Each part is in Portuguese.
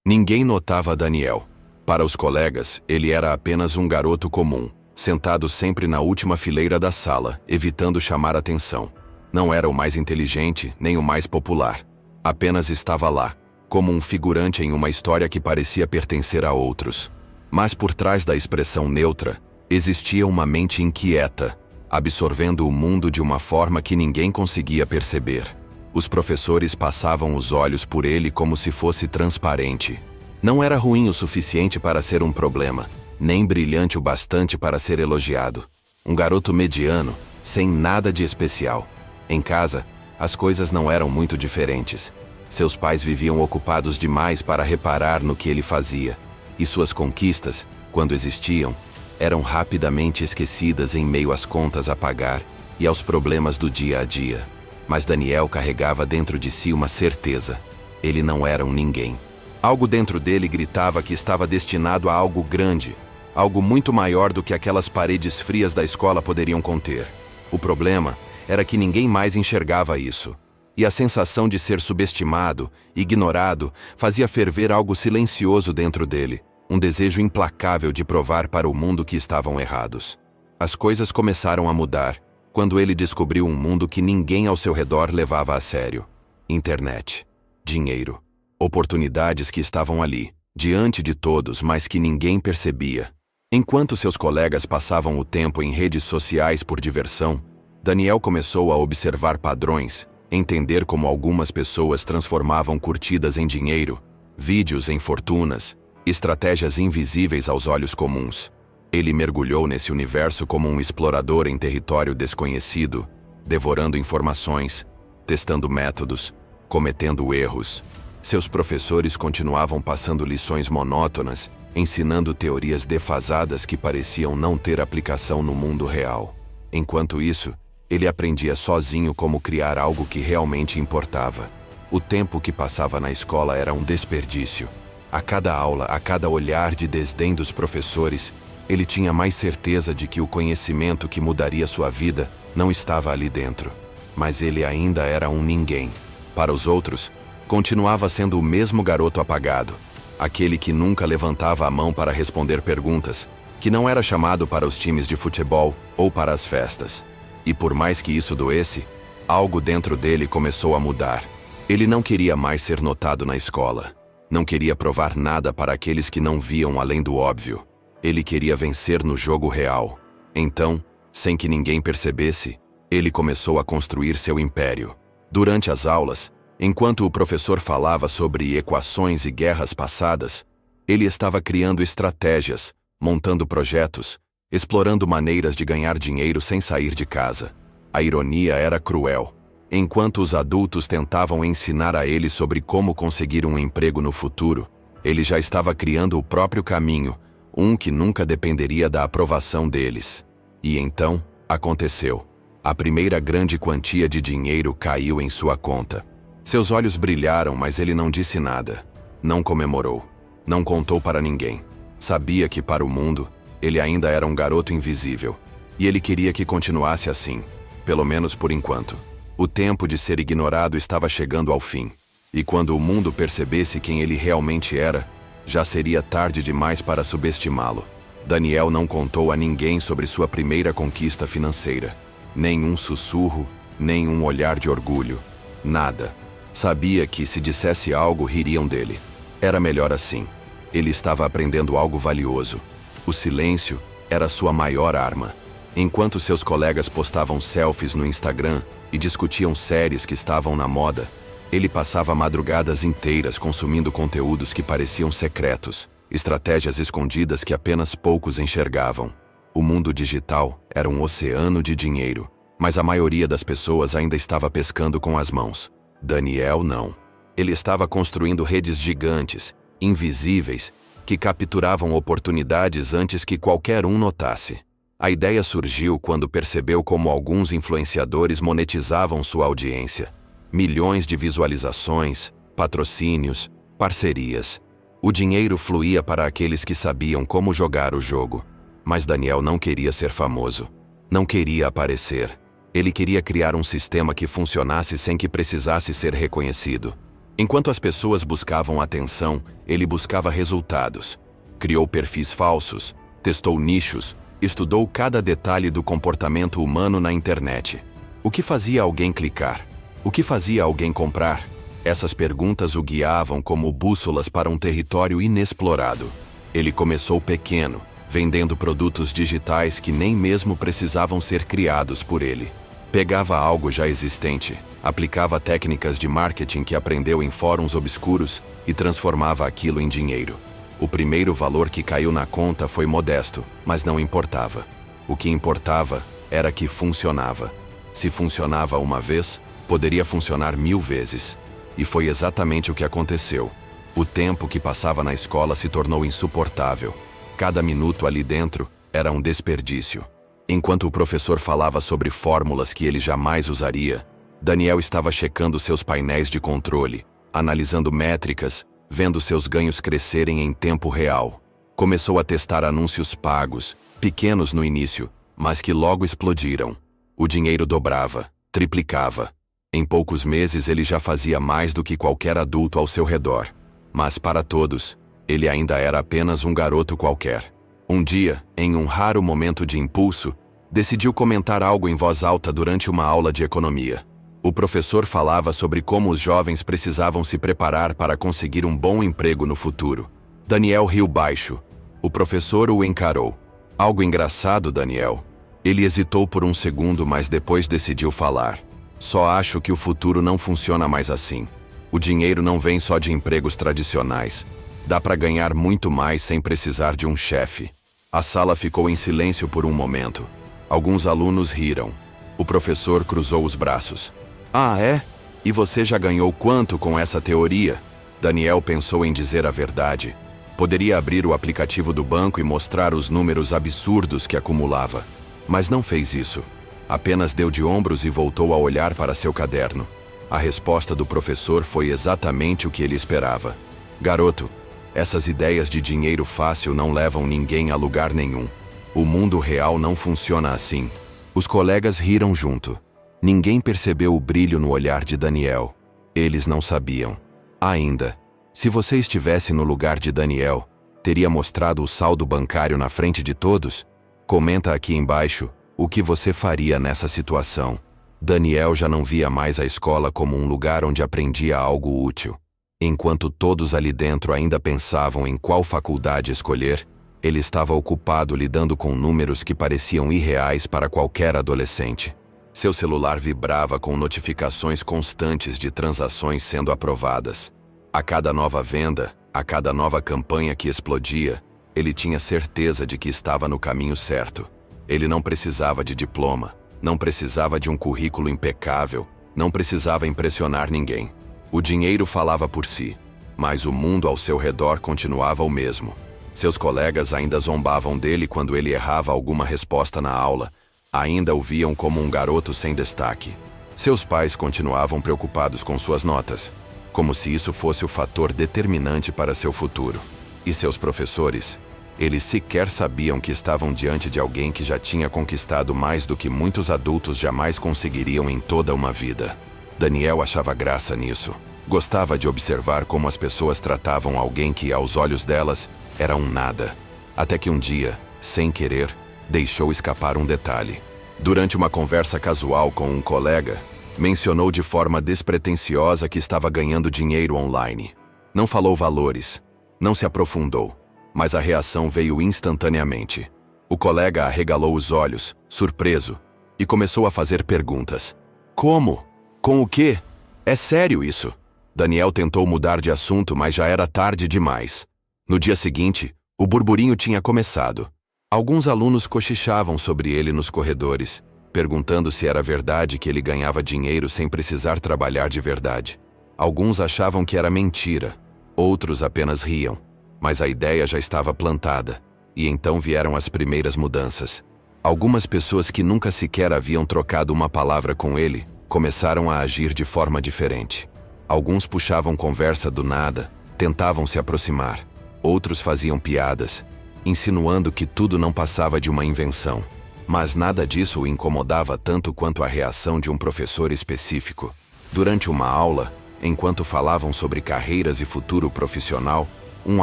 Ninguém notava Daniel. Para os colegas, ele era apenas um garoto comum, sentado sempre na última fileira da sala, evitando chamar atenção. Não era o mais inteligente, nem o mais popular. Apenas estava lá, como um figurante em uma história que parecia pertencer a outros. Mas por trás da expressão neutra, existia uma mente inquieta, absorvendo o mundo de uma forma que ninguém conseguia perceber. Os professores passavam os olhos por ele como se fosse transparente. Não era ruim o suficiente para ser um problema, nem brilhante o bastante para ser elogiado. Um garoto mediano, sem nada de especial. Em casa, as coisas não eram muito diferentes. Seus pais viviam ocupados demais para reparar no que ele fazia, e suas conquistas, quando existiam, eram rapidamente esquecidas em meio às contas a pagar e aos problemas do dia a dia. Mas Daniel carregava dentro de si uma certeza: ele não era um ninguém. Algo dentro dele gritava que estava destinado a algo grande, algo muito maior do que aquelas paredes frias da escola poderiam conter. O problema era que ninguém mais enxergava isso. E a sensação de ser subestimado, ignorado, fazia ferver algo silencioso dentro dele, um desejo implacável de provar para o mundo que estavam errados. As coisas começaram a mudar quando ele descobriu um mundo que ninguém ao seu redor levava a sério. Internet, dinheiro, oportunidades que estavam ali, diante de todos, mas que ninguém percebia. Enquanto seus colegas passavam o tempo em redes sociais por diversão, Daniel começou a observar padrões, entender como algumas pessoas transformavam curtidas em dinheiro, vídeos em fortunas, estratégias invisíveis aos olhos comuns. Ele mergulhou nesse universo como um explorador em território desconhecido, devorando informações, testando métodos, cometendo erros. Seus professores continuavam passando lições monótonas, ensinando teorias defasadas que pareciam não ter aplicação no mundo real. Enquanto isso, ele aprendia sozinho como criar algo que realmente importava. O tempo que passava na escola era um desperdício. A cada aula, a cada olhar de desdém dos professores, ele tinha mais certeza de que o conhecimento que mudaria sua vida não estava ali dentro. Mas ele ainda era um ninguém. Para os outros, continuava sendo o mesmo garoto apagado, aquele que nunca levantava a mão para responder perguntas, que não era chamado para os times de futebol ou para as festas. E por mais que isso doesse, algo dentro dele começou a mudar. Ele não queria mais ser notado na escola. Não queria provar nada para aqueles que não viam além do óbvio. Ele queria vencer no jogo real. Então, sem que ninguém percebesse, ele começou a construir seu império. Durante as aulas, enquanto o professor falava sobre equações e guerras passadas, ele estava criando estratégias, montando projetos, explorando maneiras de ganhar dinheiro sem sair de casa. A ironia era cruel. Enquanto os adultos tentavam ensinar a ele sobre como conseguir um emprego no futuro, ele já estava criando o próprio caminho, um que nunca dependeria da aprovação deles. E então, aconteceu. A primeira grande quantia de dinheiro caiu em sua conta. Seus olhos brilharam, mas ele não disse nada. Não comemorou. Não contou para ninguém. Sabia que para o mundo, ele ainda era um garoto invisível. E ele queria que continuasse assim, pelo menos por enquanto. O tempo de ser ignorado estava chegando ao fim. E quando o mundo percebesse quem ele realmente era, já seria tarde demais para subestimá-lo. Daniel não contou a ninguém sobre sua primeira conquista financeira. Nem um sussurro, nem um olhar de orgulho. Nada. Sabia que, se dissesse algo, ririam dele. Era melhor assim. Ele estava aprendendo algo valioso. O silêncio era sua maior arma. Enquanto seus colegas postavam selfies no Instagram e discutiam séries que estavam na moda, ele passava madrugadas inteiras consumindo conteúdos que pareciam secretos, estratégias escondidas que apenas poucos enxergavam. O mundo digital era um oceano de dinheiro, mas a maioria das pessoas ainda estava pescando com as mãos. Daniel não. Ele estava construindo redes gigantes, invisíveis, que capturavam oportunidades antes que qualquer um notasse. A ideia surgiu quando percebeu como alguns influenciadores monetizavam sua audiência. Milhões de visualizações, patrocínios, parcerias. O dinheiro fluía para aqueles que sabiam como jogar o jogo. Mas Daniel não queria ser famoso. Não queria aparecer. Ele queria criar um sistema que funcionasse sem que precisasse ser reconhecido. Enquanto as pessoas buscavam atenção, ele buscava resultados. Criou perfis falsos, testou nichos, estudou cada detalhe do comportamento humano na internet. O que fazia alguém clicar? O que fazia alguém comprar? Essas perguntas o guiavam como bússolas para um território inexplorado. Ele começou pequeno, vendendo produtos digitais que nem mesmo precisavam ser criados por ele. Pegava algo já existente, aplicava técnicas de marketing que aprendeu em fóruns obscuros e transformava aquilo em dinheiro. O primeiro valor que caiu na conta foi modesto, mas não importava. O que importava era que funcionava. Se funcionava uma vez, poderia funcionar 1000 vezes. E foi exatamente o que aconteceu. O tempo que passava na escola se tornou insuportável. Cada minuto ali dentro era um desperdício. Enquanto o professor falava sobre fórmulas que ele jamais usaria, Daniel estava checando seus painéis de controle, analisando métricas, vendo seus ganhos crescerem em tempo real. Começou a testar anúncios pagos, pequenos no início, mas que logo explodiram. O dinheiro dobrava, triplicava. Em poucos meses ele já fazia mais do que qualquer adulto ao seu redor. Mas para todos, ele ainda era apenas um garoto qualquer. Um dia, em um raro momento de impulso, decidiu comentar algo em voz alta durante uma aula de economia. O professor falava sobre como os jovens precisavam se preparar para conseguir um bom emprego no futuro. Daniel riu baixo. O professor o encarou. Algo engraçado, Daniel. Ele hesitou por um segundo, mas depois decidiu falar. Só acho que o futuro não funciona mais assim. O dinheiro não vem só de empregos tradicionais. Dá para ganhar muito mais sem precisar de um chefe. A sala ficou em silêncio por um momento. Alguns alunos riram. O professor cruzou os braços. Ah, é? E você já ganhou quanto com essa teoria? Daniel pensou em dizer a verdade. Poderia abrir o aplicativo do banco e mostrar os números absurdos que acumulava. Mas não fez isso. Apenas deu de ombros e voltou a olhar para seu caderno. A resposta do professor foi exatamente o que ele esperava. Garoto, essas ideias de dinheiro fácil não levam ninguém a lugar nenhum. O mundo real não funciona assim. Os colegas riram junto. Ninguém percebeu o brilho no olhar de Daniel. Eles não sabiam. Ainda, se você estivesse no lugar de Daniel, teria mostrado o saldo bancário na frente de todos? Comenta aqui embaixo o que você faria nessa situação. Daniel já não via mais a escola como um lugar onde aprendia algo útil. Enquanto todos ali dentro ainda pensavam em qual faculdade escolher, ele estava ocupado lidando com números que pareciam irreais para qualquer adolescente. Seu celular vibrava com notificações constantes de transações sendo aprovadas. A cada nova venda, a cada nova campanha que explodia, ele tinha certeza de que estava no caminho certo. Ele não precisava de diploma, não precisava de um currículo impecável, não precisava impressionar ninguém. O dinheiro falava por si, mas o mundo ao seu redor continuava o mesmo. Seus colegas ainda zombavam dele quando ele errava alguma resposta na aula, ainda o viam como um garoto sem destaque. Seus pais continuavam preocupados com suas notas, como se isso fosse o fator determinante para seu futuro. E seus professores? Eles sequer sabiam que estavam diante de alguém que já tinha conquistado mais do que muitos adultos jamais conseguiriam em toda uma vida. Daniel achava graça nisso. Gostava de observar como as pessoas tratavam alguém que, aos olhos delas, era um nada. Até que um dia, sem querer, deixou escapar um detalhe. Durante uma conversa casual com um colega, mencionou de forma despretensiosa que estava ganhando dinheiro online. Não falou valores, não se aprofundou, mas a reação veio instantaneamente. O colega arregalou os olhos, surpreso, e começou a fazer perguntas. Como? Com o quê? É sério isso? Daniel tentou mudar de assunto, mas já era tarde demais. No dia seguinte, o burburinho tinha começado. Alguns alunos cochichavam sobre ele nos corredores, perguntando se era verdade que ele ganhava dinheiro sem precisar trabalhar de verdade. Alguns achavam que era mentira, outros apenas riam, mas a ideia já estava plantada, e então vieram as primeiras mudanças. Algumas pessoas que nunca sequer haviam trocado uma palavra com ele começaram a agir de forma diferente. Alguns puxavam conversa do nada, tentavam se aproximar. Outros faziam piadas, insinuando que tudo não passava de uma invenção. Mas nada disso o incomodava tanto quanto a reação de um professor específico. Durante uma aula, Enquanto falavam sobre carreiras e futuro profissional, um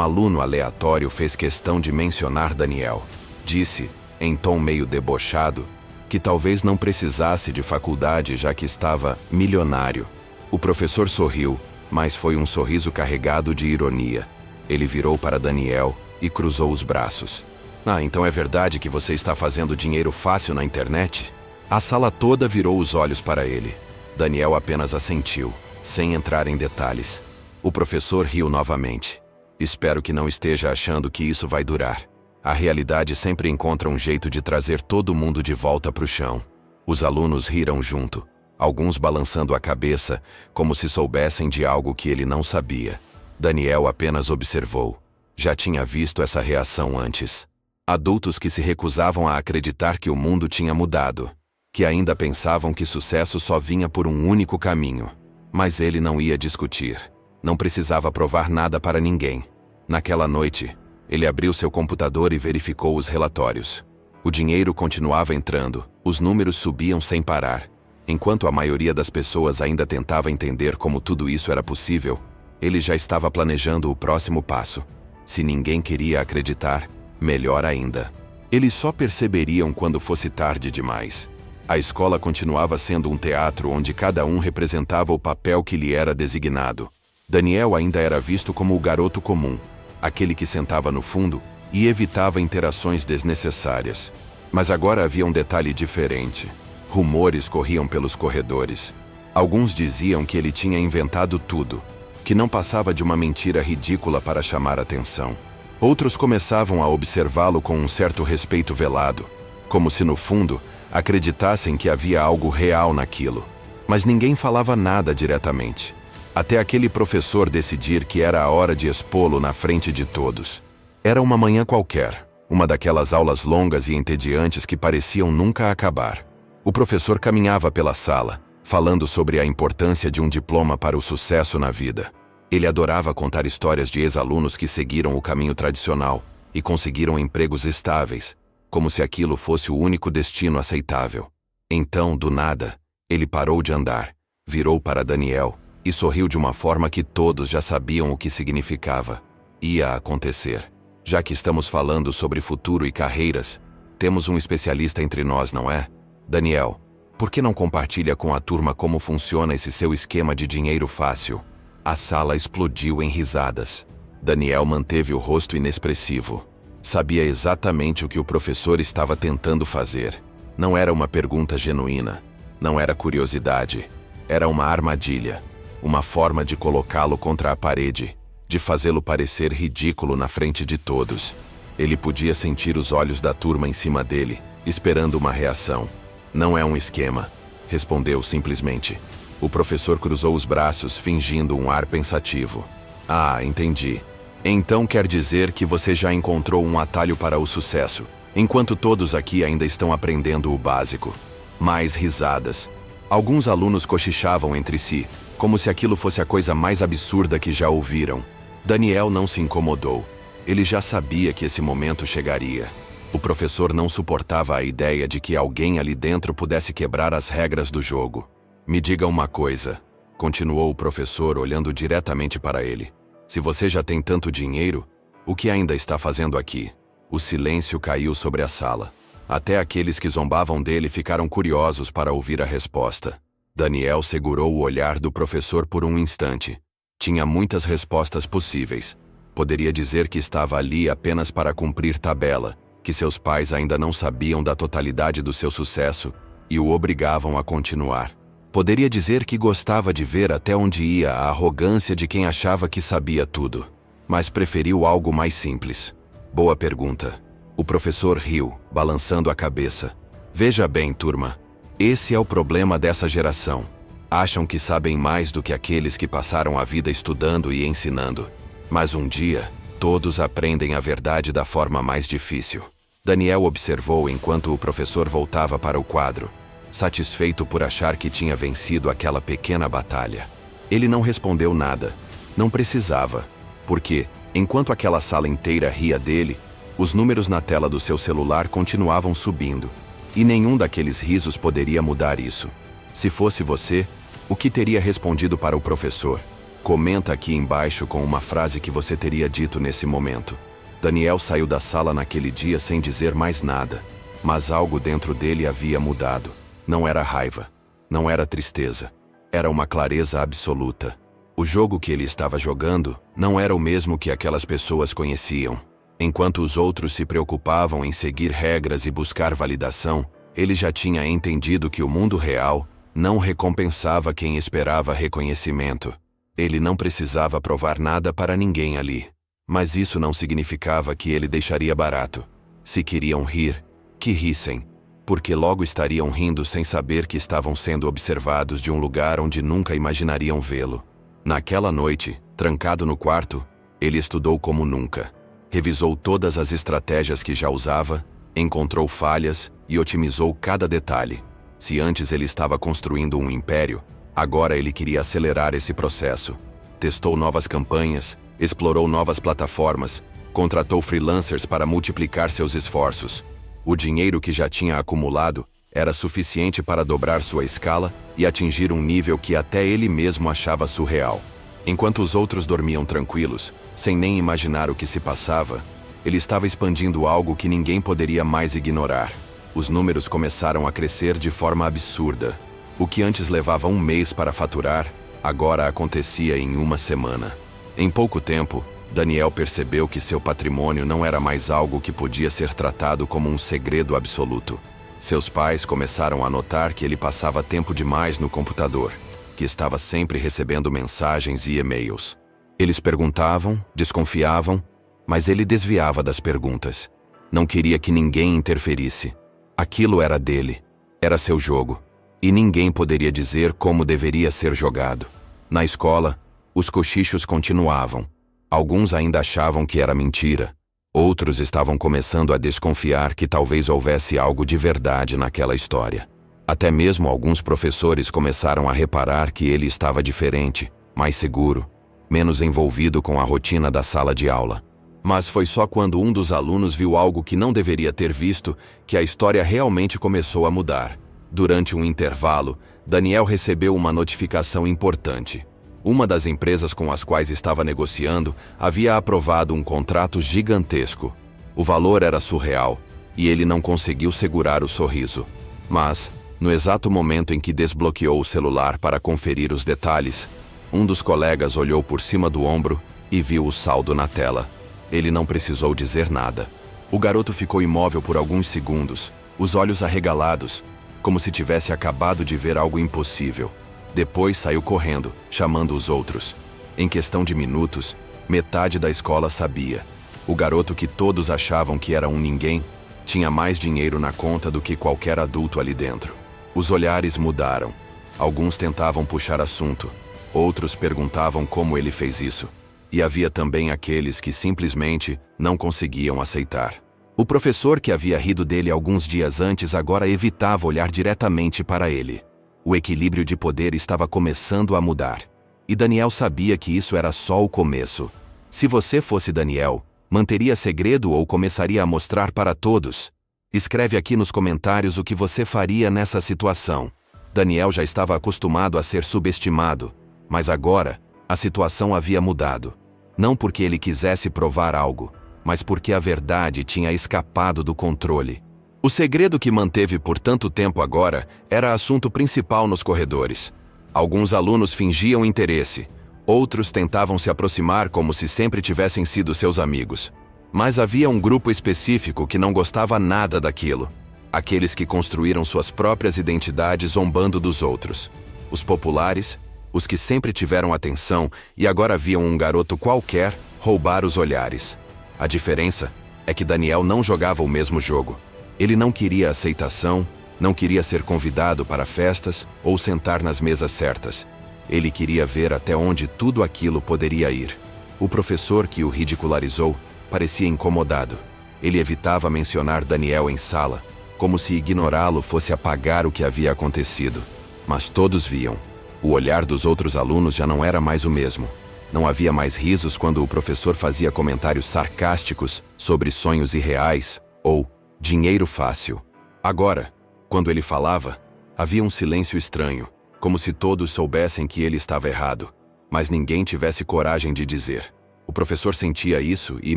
aluno aleatório fez questão de mencionar Daniel. Disse, em tom meio debochado, que talvez não precisasse de faculdade já que estava milionário. O professor sorriu, mas foi um sorriso carregado de ironia. Ele virou para Daniel e cruzou os braços. Ah, então é verdade que você está fazendo dinheiro fácil na internet? A sala toda virou os olhos para ele. Daniel apenas assentiu, sem entrar em detalhes. O professor riu novamente. Espero que não esteja achando que isso vai durar. A realidade sempre encontra um jeito de trazer todo mundo de volta para o chão. Os alunos riram junto, alguns balançando a cabeça, como se soubessem de algo que ele não sabia. Daniel apenas observou. Já tinha visto essa reação antes. Adultos que se recusavam a acreditar que o mundo tinha mudado, que ainda pensavam que sucesso só vinha por um único caminho. Mas ele não ia discutir. Não precisava provar nada para ninguém. Naquela noite, ele abriu seu computador e verificou os relatórios. O dinheiro continuava entrando, os números subiam sem parar. Enquanto a maioria das pessoas ainda tentava entender como tudo isso era possível, ele já estava planejando o próximo passo. Se ninguém queria acreditar, melhor ainda. Eles só perceberiam quando fosse tarde demais. A escola continuava sendo um teatro onde cada um representava o papel que lhe era designado. Daniel ainda era visto como o garoto comum, aquele que sentava no fundo e evitava interações desnecessárias. Mas agora havia um detalhe diferente. Rumores corriam pelos corredores. Alguns diziam que ele tinha inventado tudo, que não passava de uma mentira ridícula para chamar atenção. Outros começavam a observá-lo com um certo respeito velado, como se no fundo acreditassem que havia algo real naquilo. Mas ninguém falava nada diretamente, até aquele professor decidir que era a hora de expô-lo na frente de todos. Era uma manhã qualquer, uma daquelas aulas longas e entediantes que pareciam nunca acabar. O professor caminhava pela sala, falando sobre a importância de um diploma para o sucesso na vida. Ele adorava contar histórias de ex-alunos que seguiram o caminho tradicional e conseguiram empregos estáveis, como se aquilo fosse o único destino aceitável. Então, do nada, ele parou de andar, virou para Daniel e sorriu de uma forma que todos já sabiam o que significava. Ia acontecer. Já que estamos falando sobre futuro e carreiras, temos um especialista entre nós, não é? Daniel, por que não compartilha com a turma como funciona esse seu esquema de dinheiro fácil? A sala explodiu em risadas. Daniel manteve o rosto inexpressivo. Sabia exatamente o que o professor estava tentando fazer. Não era uma pergunta genuína. Não era curiosidade. Era uma armadilha. Uma forma de colocá-lo contra a parede, de fazê-lo parecer ridículo na frente de todos. Ele podia sentir os olhos da turma em cima dele, esperando uma reação. Não é um esquema, respondeu simplesmente. O professor cruzou os braços, fingindo um ar pensativo. Ah, entendi. Então quer dizer que você já encontrou um atalho para o sucesso, enquanto todos aqui ainda estão aprendendo o básico. Mais risadas. Alguns alunos cochichavam entre si, como se aquilo fosse a coisa mais absurda que já ouviram. Daniel não se incomodou. Ele já sabia que esse momento chegaria. O professor não suportava a ideia de que alguém ali dentro pudesse quebrar as regras do jogo. Me diga uma coisa, continuou o professor olhando diretamente para ele. Se você já tem tanto dinheiro, o que ainda está fazendo aqui? O silêncio caiu sobre a sala. Até aqueles que zombavam dele ficaram curiosos para ouvir a resposta. Daniel segurou o olhar do professor por um instante. Tinha muitas respostas possíveis. Poderia dizer que estava ali apenas para cumprir tabela, que seus pais ainda não sabiam da totalidade do seu sucesso e o obrigavam a continuar. Poderia dizer que gostava de ver até onde ia a arrogância de quem achava que sabia tudo. Mas preferiu algo mais simples. Boa pergunta. O professor riu, balançando a cabeça. Veja bem, turma. Esse é o problema dessa geração. Acham que sabem mais do que aqueles que passaram a vida estudando e ensinando. Mas um dia, todos aprendem a verdade da forma mais difícil. Daniel observou enquanto o professor voltava para o quadro, satisfeito por achar que tinha vencido aquela pequena batalha. Ele não respondeu nada. Não precisava. Porque, enquanto aquela sala inteira ria dele, os números na tela do seu celular continuavam subindo. E nenhum daqueles risos poderia mudar isso. Se fosse você, o que teria respondido para o professor? Comenta aqui embaixo com uma frase que você teria dito nesse momento. Daniel saiu da sala naquele dia sem dizer mais nada, mas algo dentro dele havia mudado. Não era raiva, não era tristeza, era uma clareza absoluta. O jogo que ele estava jogando não era o mesmo que aquelas pessoas conheciam. Enquanto os outros se preocupavam em seguir regras e buscar validação, ele já tinha entendido que o mundo real não recompensava quem esperava reconhecimento. Ele não precisava provar nada para ninguém ali. Mas isso não significava que ele deixaria barato. Se queriam rir, que rissem, porque logo estariam rindo sem saber que estavam sendo observados de um lugar onde nunca imaginariam vê-lo. Naquela noite, trancado no quarto, ele estudou como nunca. Revisou todas as estratégias que já usava, encontrou falhas e otimizou cada detalhe. Se antes ele estava construindo um império, agora ele queria acelerar esse processo. Testou novas campanhas, explorou novas plataformas, contratou freelancers para multiplicar seus esforços. O dinheiro que já tinha acumulado era suficiente para dobrar sua escala e atingir um nível que até ele mesmo achava surreal. Enquanto os outros dormiam tranquilos, sem nem imaginar o que se passava, ele estava expandindo algo que ninguém poderia mais ignorar. Os números começaram a crescer de forma absurda. O que antes levava um mês para faturar, agora acontecia em uma semana. Em pouco tempo, Daniel percebeu que seu patrimônio não era mais algo que podia ser tratado como um segredo absoluto. Seus pais começaram a notar que ele passava tempo demais no computador, que estava sempre recebendo mensagens e e-mails. Eles perguntavam, desconfiavam, mas ele desviava das perguntas. Não queria que ninguém interferisse. Aquilo era dele, era seu jogo, e ninguém poderia dizer como deveria ser jogado. Na escola, os cochichos continuavam. Alguns ainda achavam que era mentira. Outros estavam começando a desconfiar que talvez houvesse algo de verdade naquela história. Até mesmo alguns professores começaram a reparar que ele estava diferente, mais seguro, menos envolvido com a rotina da sala de aula. Mas foi só quando um dos alunos viu algo que não deveria ter visto que a história realmente começou a mudar. Durante um intervalo, Daniel recebeu uma notificação importante. Uma das empresas com as quais estava negociando havia aprovado um contrato gigantesco. O valor era surreal, e ele não conseguiu segurar o sorriso. Mas, no exato momento em que desbloqueou o celular para conferir os detalhes, um dos colegas olhou por cima do ombro e viu o saldo na tela. Ele não precisou dizer nada. O garoto ficou imóvel por alguns segundos, os olhos arregalados, como se tivesse acabado de ver algo impossível. Depois saiu correndo, chamando os outros. Em questão de minutos, metade da escola sabia. O garoto que todos achavam que era um ninguém, tinha mais dinheiro na conta do que qualquer adulto ali dentro. Os olhares mudaram. Alguns tentavam puxar assunto. Outros perguntavam como ele fez isso. E havia também aqueles que simplesmente não conseguiam aceitar. O professor que havia rido dele alguns dias antes agora evitava olhar diretamente para ele. O equilíbrio de poder estava começando a mudar. E Daniel sabia que isso era só o começo. Se você fosse Daniel, manteria segredo ou começaria a mostrar para todos? Escreve aqui nos comentários o que você faria nessa situação. Daniel já estava acostumado a ser subestimado, mas agora, a situação havia mudado. Não porque ele quisesse provar algo, mas porque a verdade tinha escapado do controle. O segredo que manteve por tanto tempo agora era assunto principal nos corredores. Alguns alunos fingiam interesse, outros tentavam se aproximar como se sempre tivessem sido seus amigos. Mas havia um grupo específico que não gostava nada daquilo. Aqueles que construíram suas próprias identidades zombando dos outros. Os populares, os que sempre tiveram atenção e agora viam um garoto qualquer roubar os olhares. A diferença é que Daniel não jogava o mesmo jogo. Ele não queria aceitação, não queria ser convidado para festas ou sentar nas mesas certas. Ele queria ver até onde tudo aquilo poderia ir. O professor que o ridicularizou parecia incomodado. Ele evitava mencionar Daniel em sala, como se ignorá-lo fosse apagar o que havia acontecido. Mas todos viam. O olhar dos outros alunos já não era mais o mesmo. Não havia mais risos quando o professor fazia comentários sarcásticos sobre sonhos irreais ou dinheiro fácil. Agora, quando ele falava, havia um silêncio estranho, como se todos soubessem que ele estava errado. mas ninguém tivesse coragem de dizer. O professor sentia isso e,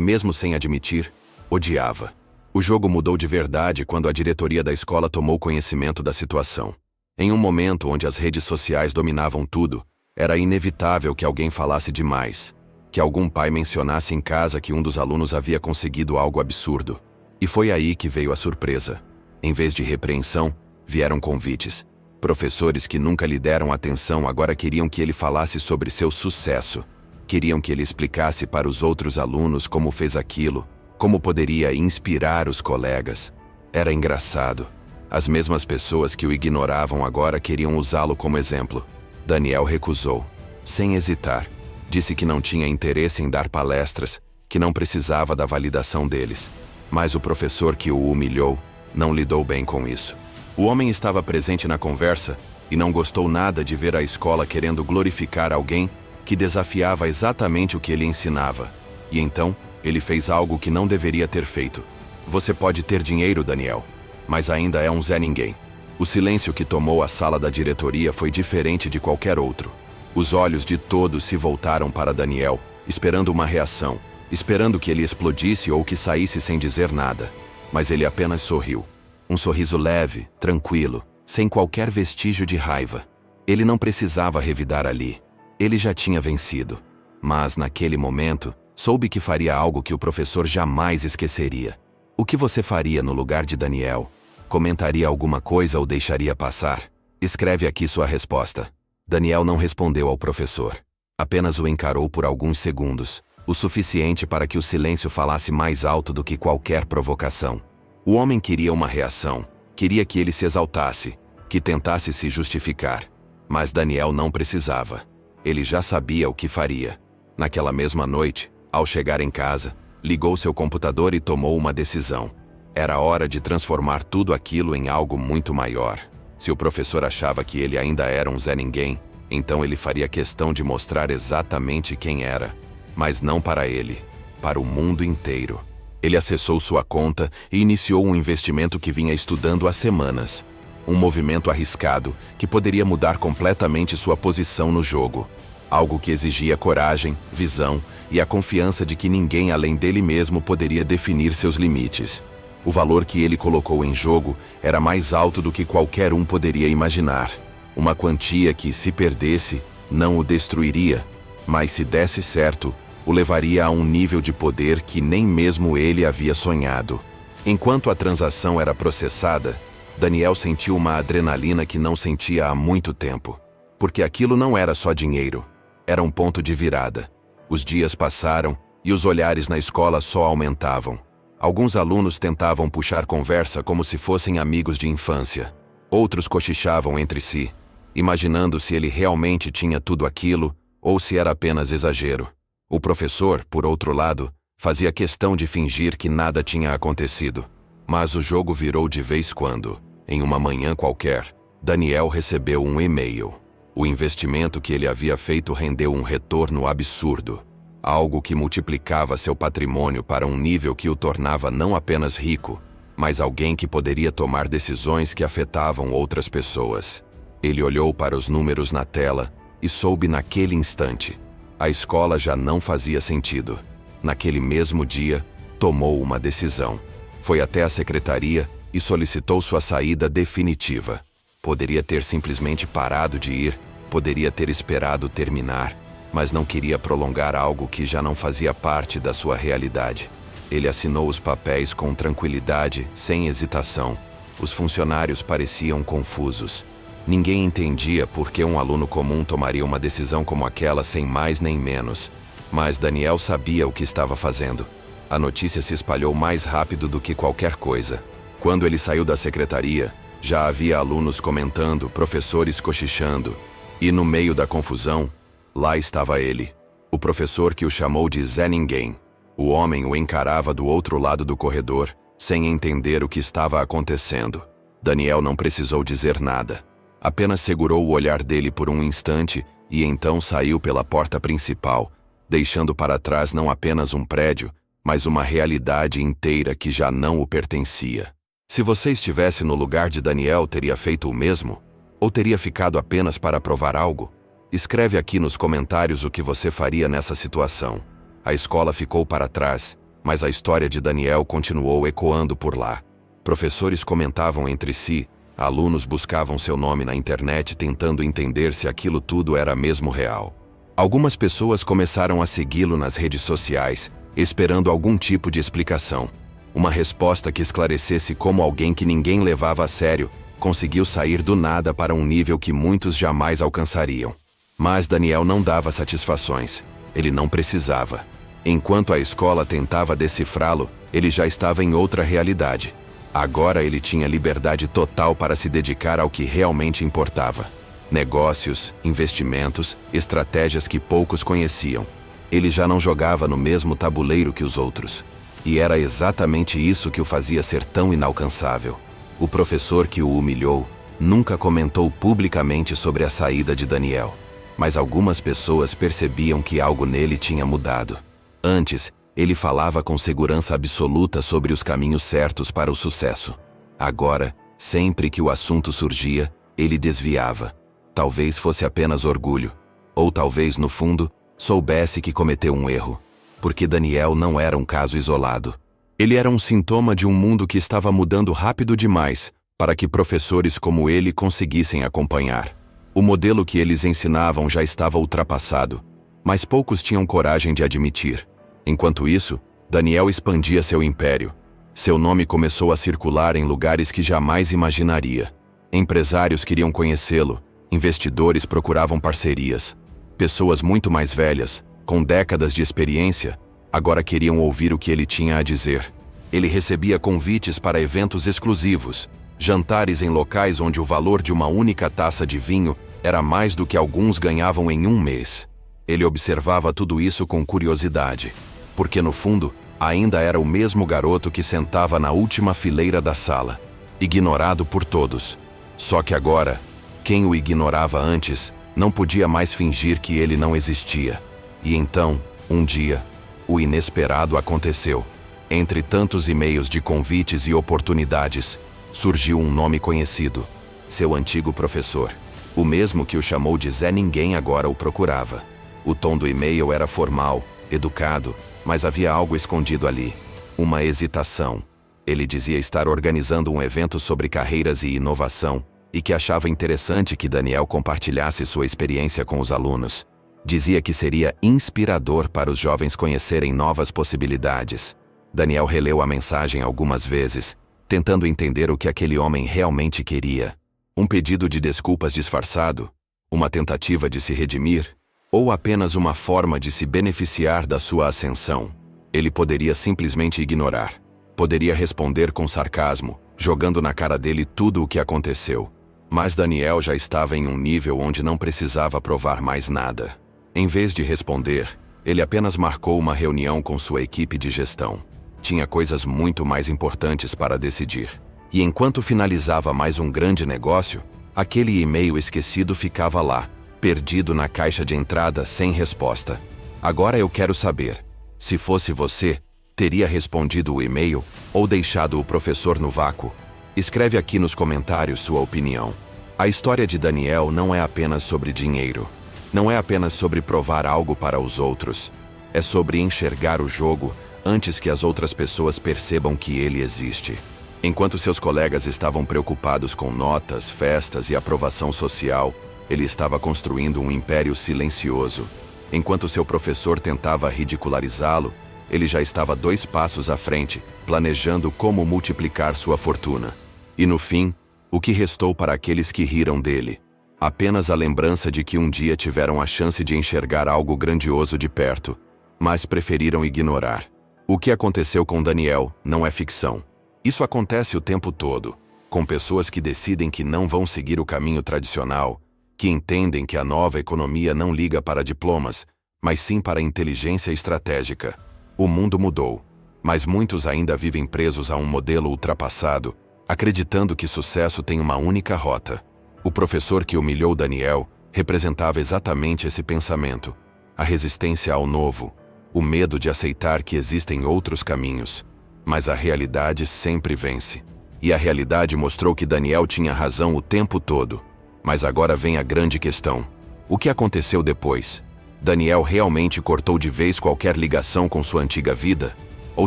mesmo sem admitir, odiava. O jogo mudou de verdade quando a diretoria da escola tomou conhecimento da situação. Em um momento onde as redes sociais dominavam tudo, era inevitável que alguém falasse demais, que algum pai mencionasse em casa que um dos alunos havia conseguido algo absurdo. E foi aí que veio a surpresa. Em vez de repreensão, vieram convites. Professores que nunca lhe deram atenção agora queriam que ele falasse sobre seu sucesso. Queriam que ele explicasse para os outros alunos como fez aquilo, como poderia inspirar os colegas. Era engraçado. As mesmas pessoas que o ignoravam agora queriam usá-lo como exemplo. Daniel recusou, sem hesitar. Disse que não tinha interesse em dar palestras, que não precisava da validação deles. Mas o professor que o humilhou não lidou bem com isso. O homem estava presente na conversa e não gostou nada de ver a escola querendo glorificar alguém que desafiava exatamente o que ele ensinava. E então, ele fez algo que não deveria ter feito. Você pode ter dinheiro, Daniel, mas ainda é um Zé Ninguém. O silêncio que tomou a sala da diretoria foi diferente de qualquer outro. Os olhos de todos se voltaram para Daniel, esperando uma reação, esperando que ele explodisse ou que saísse sem dizer nada. Mas ele apenas sorriu. Um sorriso leve, tranquilo, sem qualquer vestígio de raiva. Ele não precisava revidar ali. Ele já tinha vencido. Mas, naquele momento, soube que faria algo que o professor jamais esqueceria. O que você faria no lugar de Daniel? Comentaria alguma coisa ou deixaria passar? Escreve aqui sua resposta. Daniel não respondeu ao professor. Apenas o encarou por alguns segundos, o suficiente para que o silêncio falasse mais alto do que qualquer provocação. O homem queria uma reação, queria que ele se exaltasse, que tentasse se justificar. Mas Daniel não precisava. Ele já sabia o que faria. Naquela mesma noite, ao chegar em casa, ligou seu computador e tomou uma decisão. Era hora de transformar tudo aquilo em algo muito maior. Se o professor achava que ele ainda era um Zé Ninguém, então ele faria questão de mostrar exatamente quem era. Mas não para ele, para o mundo inteiro. Ele acessou sua conta e iniciou um investimento que vinha estudando há semanas. Um movimento arriscado que poderia mudar completamente sua posição no jogo. Algo que exigia coragem, visão e a confiança de que ninguém além dele mesmo poderia definir seus limites. O valor que ele colocou em jogo era mais alto do que qualquer um poderia imaginar. Uma quantia que, se perdesse, não o destruiria, mas se desse certo, o levaria a um nível de poder que nem mesmo ele havia sonhado. Enquanto a transação era processada, Daniel sentiu uma adrenalina que não sentia há muito tempo. Porque aquilo não era só dinheiro, era um ponto de virada. Os dias passaram e os olhares na escola só aumentavam. Alguns alunos tentavam puxar conversa como se fossem amigos de infância. Outros cochichavam entre si, imaginando se ele realmente tinha tudo aquilo ou se era apenas exagero. O professor, por outro lado, fazia questão de fingir que nada tinha acontecido. Mas o jogo virou de vez quando, em uma manhã qualquer, Daniel recebeu um e-mail. O investimento que ele havia feito rendeu um retorno absurdo. Algo que multiplicava seu patrimônio para um nível que o tornava não apenas rico, mas alguém que poderia tomar decisões que afetavam outras pessoas. Ele olhou para os números na tela e soube naquele instante. A escola já não fazia sentido. Naquele mesmo dia, tomou uma decisão. Foi até a secretaria e solicitou sua saída definitiva. Poderia ter simplesmente parado de ir, poderia ter esperado terminar, mas não queria prolongar algo que já não fazia parte da sua realidade. Ele assinou os papéis com tranquilidade, sem hesitação. Os funcionários pareciam confusos. Ninguém entendia por que um aluno comum tomaria uma decisão como aquela sem mais nem menos. Mas Daniel sabia o que estava fazendo. A notícia se espalhou mais rápido do que qualquer coisa. Quando ele saiu da secretaria, já havia alunos comentando, professores cochichando. E no meio da confusão, lá estava ele, o professor que o chamou de Zé Ninguém. O homem o encarava do outro lado do corredor, sem entender o que estava acontecendo. Daniel não precisou dizer nada. Apenas segurou o olhar dele por um instante e então saiu pela porta principal, deixando para trás não apenas um prédio, mas uma realidade inteira que já não o pertencia. Se você estivesse no lugar de Daniel, teria feito o mesmo? Ou teria ficado apenas para provar algo? Escreve aqui nos comentários o que você faria nessa situação. A escola ficou para trás, mas a história de Daniel continuou ecoando por lá. Professores comentavam entre si, alunos buscavam seu nome na internet tentando entender se aquilo tudo era mesmo real. Algumas pessoas começaram a segui-lo nas redes sociais, esperando algum tipo de explicação. Uma resposta que esclarecesse como alguém que ninguém levava a sério conseguiu sair do nada para um nível que muitos jamais alcançariam. Mas Daniel não dava satisfações. Ele não precisava. Enquanto a escola tentava decifrá-lo, ele já estava em outra realidade. Agora ele tinha liberdade total para se dedicar ao que realmente importava. Negócios, investimentos, estratégias que poucos conheciam. Ele já não jogava no mesmo tabuleiro que os outros. E era exatamente isso que o fazia ser tão inalcançável. O professor que o humilhou nunca comentou publicamente sobre a saída de Daniel. Mas algumas pessoas percebiam que algo nele tinha mudado. Antes, ele falava com segurança absoluta sobre os caminhos certos para o sucesso. Agora, sempre que o assunto surgia, ele desviava. Talvez fosse apenas orgulho. Ou talvez, no fundo, soubesse que cometeu um erro. Porque Daniel não era um caso isolado. Ele era um sintoma de um mundo que estava mudando rápido demais para que professores como ele conseguissem acompanhar. O modelo que eles ensinavam já estava ultrapassado, mas poucos tinham coragem de admitir. Enquanto isso, Daniel expandia seu império. Seu nome começou a circular em lugares que jamais imaginaria. Empresários queriam conhecê-lo, investidores procuravam parcerias. Pessoas muito mais velhas, com décadas de experiência, agora queriam ouvir o que ele tinha a dizer. Ele recebia convites para eventos exclusivos, jantares em locais onde o valor de uma única taça de vinho era mais do que alguns ganhavam em um mês. Ele observava tudo isso com curiosidade, porque no fundo, ainda era o mesmo garoto que sentava na última fileira da sala, ignorado por todos. Só que agora, quem o ignorava antes não podia mais fingir que ele não existia. E então, um dia, o inesperado aconteceu. Entre tantos e-mails de convites e oportunidades, surgiu um nome conhecido, seu antigo professor. O mesmo que o chamou de Zé Ninguém agora o procurava. O tom do e-mail era formal, educado, mas havia algo escondido ali. Uma hesitação. Ele dizia estar organizando um evento sobre carreiras e inovação, e que achava interessante que Daniel compartilhasse sua experiência com os alunos. Dizia que seria inspirador para os jovens conhecerem novas possibilidades. Daniel releu a mensagem algumas vezes, tentando entender o que aquele homem realmente queria. Um pedido de desculpas disfarçado? Uma tentativa de se redimir? Ou apenas uma forma de se beneficiar da sua ascensão? Ele poderia simplesmente ignorar. Poderia responder com sarcasmo, jogando na cara dele tudo o que aconteceu. Mas Daniel já estava em um nível onde não precisava provar mais nada. Em vez de responder, ele apenas marcou uma reunião com sua equipe de gestão. Tinha coisas muito mais importantes para decidir. E enquanto finalizava mais um grande negócio, aquele e-mail esquecido ficava lá, perdido na caixa de entrada sem resposta. Agora eu quero saber, se fosse você, teria respondido o e-mail ou deixado o professor no vácuo? Escreve aqui nos comentários sua opinião. A história de Daniel não é apenas sobre dinheiro. Não é apenas sobre provar algo para os outros. É sobre enxergar o jogo antes que as outras pessoas percebam que ele existe. Enquanto seus colegas estavam preocupados com notas, festas e aprovação social, ele estava construindo um império silencioso. Enquanto seu professor tentava ridicularizá-lo, ele já estava 2 passos à frente, planejando como multiplicar sua fortuna. E no fim, o que restou para aqueles que riram dele? Apenas a lembrança de que um dia tiveram a chance de enxergar algo grandioso de perto, mas preferiram ignorar. O que aconteceu com Daniel não é ficção. Isso acontece o tempo todo, com pessoas que decidem que não vão seguir o caminho tradicional, que entendem que a nova economia não liga para diplomas, mas sim para inteligência estratégica. O mundo mudou, mas muitos ainda vivem presos a um modelo ultrapassado, acreditando que sucesso tem uma única rota. O professor que humilhou Daniel representava exatamente esse pensamento, a resistência ao novo, o medo de aceitar que existem outros caminhos. Mas a realidade sempre vence. E a realidade mostrou que Daniel tinha razão o tempo todo. Mas agora vem a grande questão. O que aconteceu depois? Daniel realmente cortou de vez qualquer ligação com sua antiga vida? Ou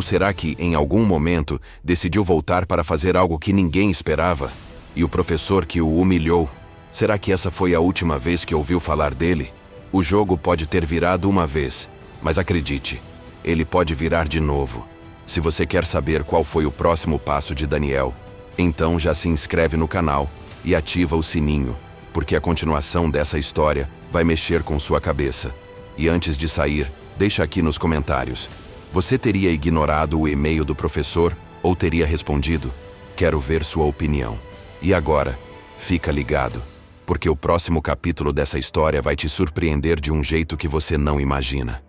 será que, em algum momento, decidiu voltar para fazer algo que ninguém esperava? E o professor que o humilhou? Será que essa foi a última vez que ouviu falar dele? O jogo pode ter virado uma vez, mas acredite, ele pode virar de novo. Se você quer saber qual foi o próximo passo de Daniel, então já se inscreve no canal e ativa o sininho, porque a continuação dessa história vai mexer com sua cabeça. E antes de sair, deixa aqui nos comentários. Você teria ignorado o e-mail do professor ou teria respondido? Quero ver sua opinião. E agora, fica ligado, porque o próximo capítulo dessa história vai te surpreender de um jeito que você não imagina.